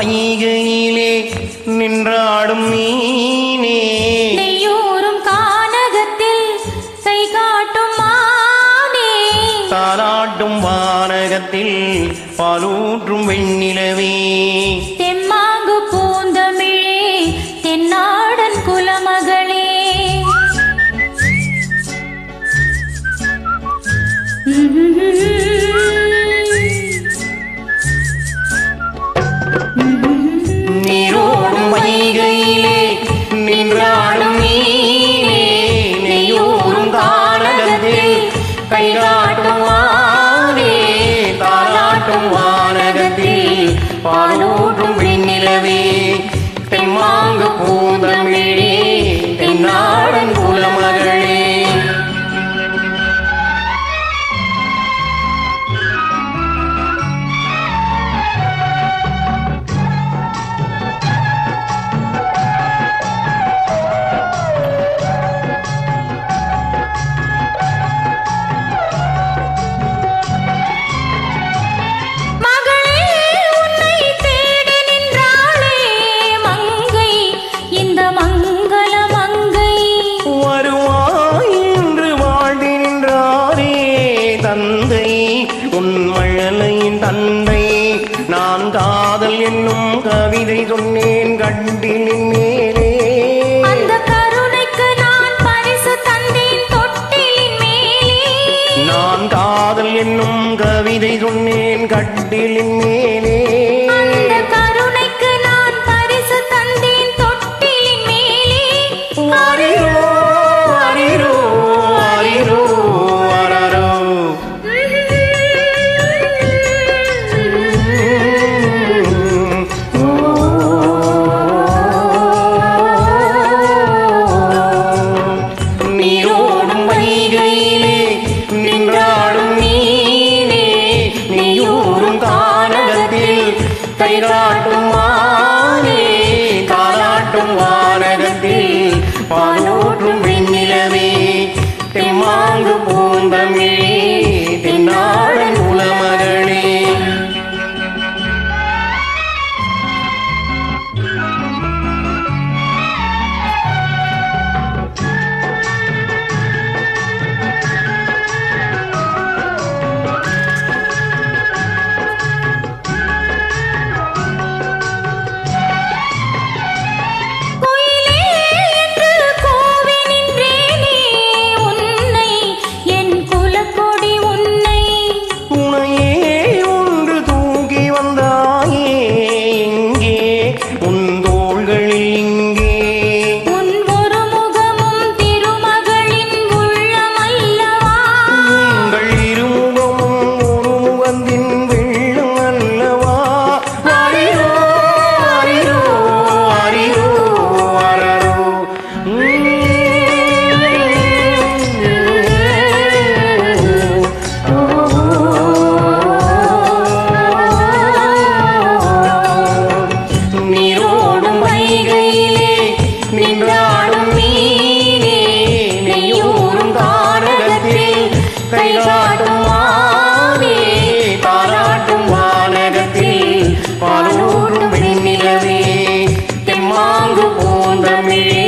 வைகையிலே நின்றாடும் மீனே நெய்யூரும் கானகத்தில் கை காட்டும் மானே தாலாட்டும் வானகத்தில் பாலூற்றும் வெண்ணிலவே தெம்மாங்கு பூந்தமிழே தென்னாடன் குலமகளே நீரோடும் வைகையிலே நின்றாடும் மீனே நெய்யூரும் கானகத்தில் கை காட்டும் மானே தாலாட்டும் வானகத்தில் பாலூற்றும் வெண்ணிலவே தெம்மாங்கு பூந்தமிழே தென்னாடன் குலமகளே தந்தை நான் காதல் என்னும் கவிதை சொன்னேன் கட்டிலின் மேலே அந்த கருணைக்கு நான் பரிசு தந்தேன் தொட்டிலின் மேலே நான் காதல் என்னும் கவிதை சொன்னேன் கட்டிலின் மேலே அந்த கருணைக்கு நான் பரிசு தந்தேன் தொட்டிலின் மேலே ஆரிரோ ஆரிரோ ஆரிரோ ஆரரோ கைகாட்டும் மானே தாலாட்டும் வானகத்தில் பாலூற்றும் வெண்ணிலவே தெம்மாங்கு பூந்தமிழே தென்னாடன் குலமகளே கைகாட்டும் மானே தாலாட்டும் வானகத்தில் பாலூற்றும் வெண்ணிலவே தெம்மாங்கு பூந்தமிழே